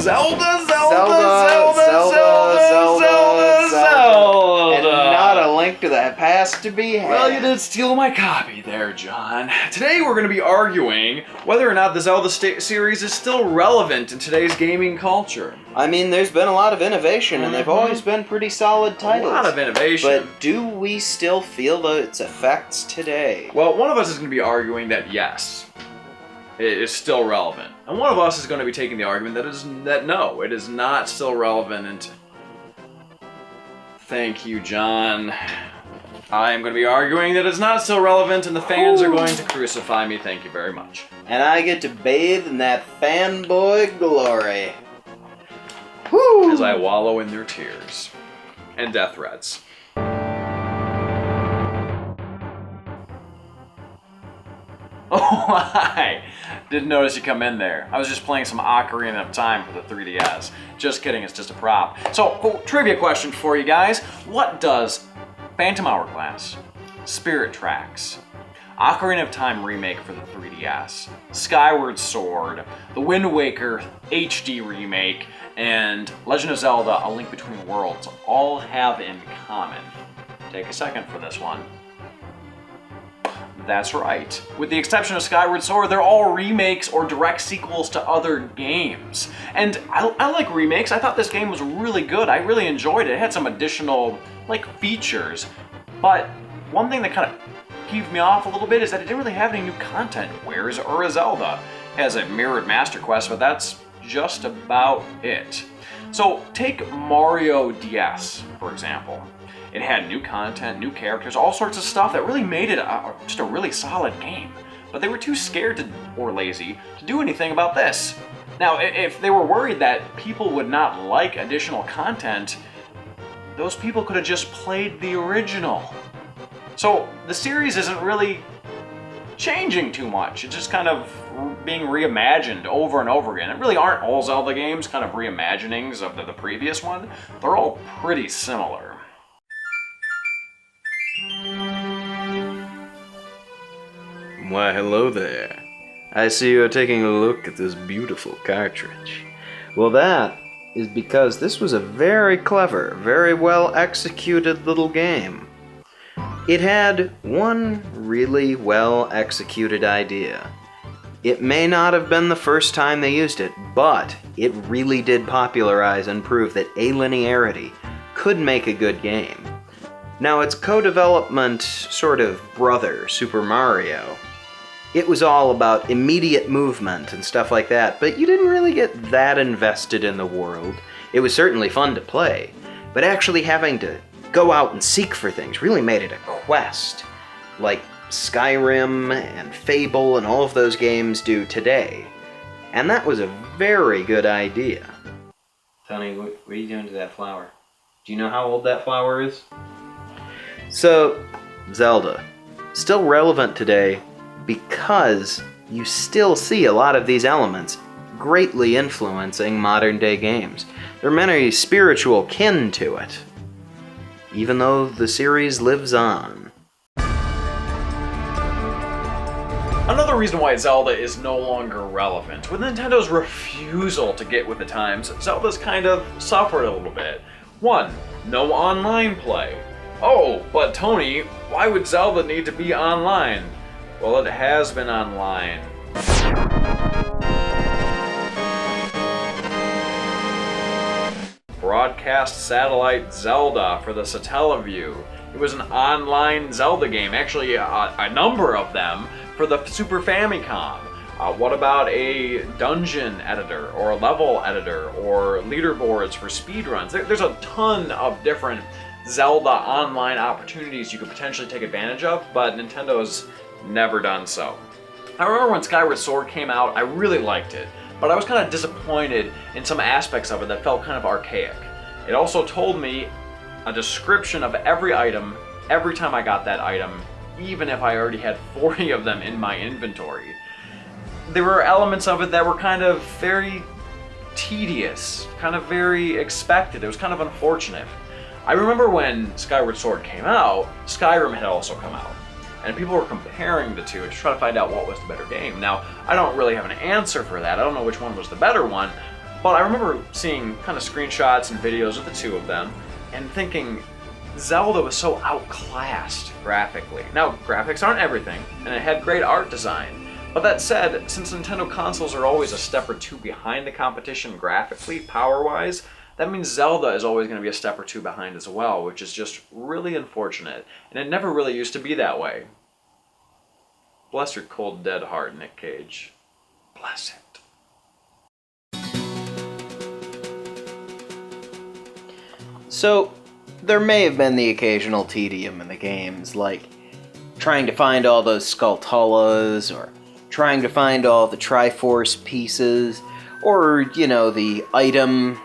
Zelda. And not a link to that past to be had. Well, you did steal my copy there, John. Today we're going to be arguing whether or not the Zelda series is still relevant in today's gaming culture. I mean, there's been a lot of innovation, and they've always been pretty solid titles. A lot of innovation. But do we still feel its effects today? Well, one of us is going to be arguing that yes, it is still relevant. And one of us is going to be taking the argument that no, it is not still relevant. And thank you, John. I am going to be arguing that it's not still relevant, and the fans are going to crucify me. Thank you very much. And I get to bathe in that fanboy glory. Woo! As I wallow in their tears and death threats. Oh, hi! Didn't notice you come in there. I was just playing some Ocarina of Time for the 3DS. Just kidding, it's just a prop. So, cool, trivia question for you guys. What does Phantom Hourglass, Spirit Tracks, Ocarina of Time remake for the 3DS, Skyward Sword, The Wind Waker HD remake, and Legend of Zelda: A Link Between Worlds all have in common? Take a second for this one. That's right. With the exception of Skyward Sword, they're all remakes or direct sequels to other games. And I like remakes. I thought this game was really good. I really enjoyed it. It had some additional, features. But one thing that kind of peeved me off a little bit is that it didn't really have any new content. Where's Ura Zelda? It has a mirrored Master Quest, but that's just about it. So take Mario DS, for example. It had new content, new characters, all sorts of stuff that really made it just a really solid game. But they were too scared or lazy to do anything about this. Now, if they were worried that people would not like additional content, those people could have just played the original. So the series isn't really changing too much. It's just kind of being reimagined over and over again. It really aren't all Zelda games kind of reimaginings of the previous one. They're all pretty similar. Why, hello there. I see you're taking a look at this beautiful cartridge. Well, that is because this was a very clever, very well executed little game. It had one really well executed idea. It may not have been the first time they used it, but it really did popularize and prove that alinearity could make a good game. Now, its co-development sort of brother, Super Mario, it was all about immediate movement and stuff like that, but you didn't really get that invested in the world. It was certainly fun to play, but actually having to go out and seek for things really made it a quest, like Skyrim and Fable and all of those games do today. And that was a very good idea. Tony, what are you doing to that flower? Do you know how old that flower is? So, Zelda, still relevant today because you still see a lot of these elements greatly influencing modern day games. There are many spiritual kin to it, even though the series lives on. Another reason why Zelda is no longer relevant, with Nintendo's refusal to get with the times, Zelda's kind of suffered a little bit. 1. No online play. Oh, but Tony, why would Zelda need to be online? Well, it has been online. Broadcast Satellite Zelda for the Satellaview. It was an online Zelda game, actually a number of them for the Super Famicom. What about a dungeon editor, or a level editor, or leaderboards for speedruns? There's a ton of different Zelda online opportunities you could potentially take advantage of, but Nintendo's never done so. I remember when Skyward Sword came out, I really liked it, but I was kind of disappointed in some aspects of it that felt kind of archaic. It also told me a description of every item every time I got that item, even if I already had 40 of them in my inventory. There were elements of it that were kind of very tedious, kind of very expected. It was kind of unfortunate. I remember when Skyward Sword came out, Skyrim had also come out, and people were comparing the two to try to find out what was the better game. Now, I don't really have an answer for that. I don't know which one was the better one, But I remember seeing kind of screenshots and videos of the two of them and thinking Zelda was so outclassed graphically. Now, graphics aren't everything, and it had great art design. But that said, since Nintendo consoles are always a step or two behind the competition graphically, power-wise, that means Zelda is always going to be a step or two behind as well, which is just really unfortunate. And it never really used to be that way. Bless your cold, dead heart, Nick Cage. Bless it. So, there may have been the occasional tedium in the games, like trying to find all those Skulltulas, or trying to find all the Triforce pieces, or, the item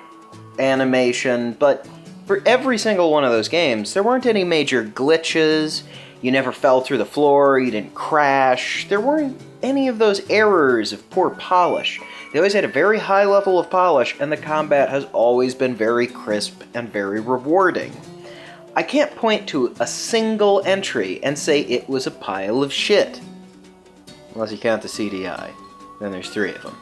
animation, but for every single one of those games, there weren't any major glitches, you never fell through the floor, you didn't crash, there weren't any of those errors of poor polish. They always had a very high level of polish, and the combat has always been very crisp and very rewarding. I can't point to a single entry and say it was a pile of shit. Unless you count the CDI. Then there's 3 of them.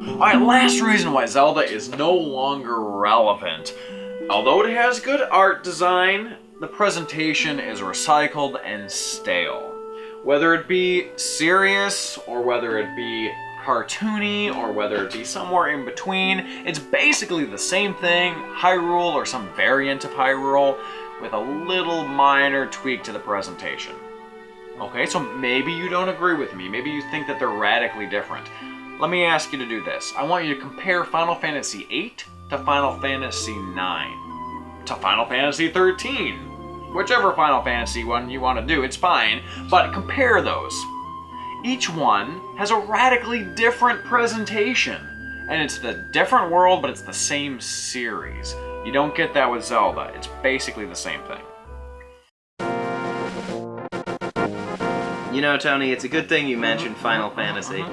Alright, last reason why Zelda is no longer relevant. Although it has good art design, the presentation is recycled and stale. Whether it be serious, or whether it be cartoony, or whether it be somewhere in between, it's basically the same thing, Hyrule or some variant of Hyrule, with a little minor tweak to the presentation. Okay, so maybe you don't agree with me, maybe you think that they're radically different. Let me ask you to do this. I want you to compare Final Fantasy VIII to Final Fantasy IX to Final Fantasy XIII. Whichever Final Fantasy one you want to do, it's fine, but compare those. Each one has a radically different presentation, and it's the different world, but it's the same series. You don't get that with Zelda. It's basically the same thing. Tony, it's a good thing you mentioned Final Fantasy.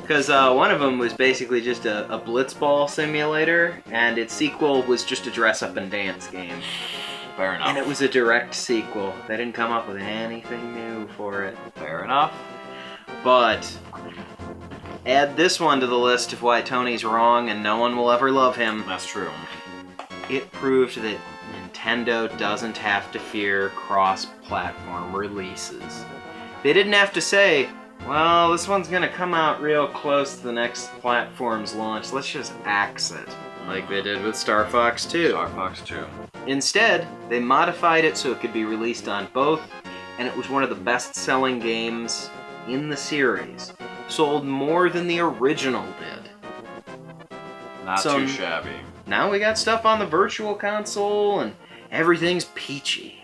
Because one of them was basically just a blitzball simulator, and its sequel was just a dress-up and dance game. Fair enough. And it was a direct sequel. They didn't come up with anything new for it. Fair enough. But add this one to the list of why Tony's wrong and no one will ever love him. That's true. It proved that Nintendo doesn't have to fear cross-platform releases. They didn't have to say, well, this one's gonna come out real close to the next platform's launch. Let's just axe it, like they did with Star Fox 2. Star Fox 2. Instead, they modified it so it could be released on both, and it was one of the best-selling games in the series. Sold more than the original did. Not too shabby. Now we got stuff on the Virtual Console, and everything's peachy.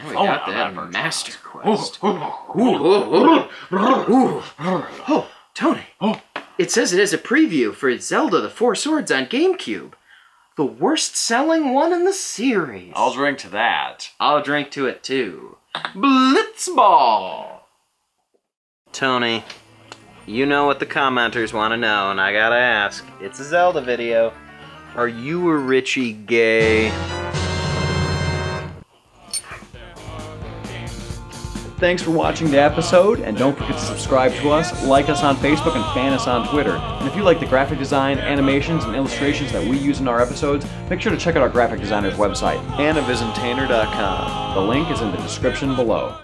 We got that Master Quest. Oh, Tony. It says it has a preview for Zelda the Four Swords on GameCube. The worst-selling one in the series. I'll drink to that. I'll drink to it, too. Blitzball! Tony, you know what the commenters want to know, and I gotta ask. It's a Zelda video. Are you a Richie gay? Thanks for watching the episode, and don't forget to subscribe to us, like us on Facebook, and fan us on Twitter. And if you like the graphic design, animations, and illustrations that we use in our episodes, make sure to check out our graphic designer's website, AnnaVisenTainer.com. The link is in the description below.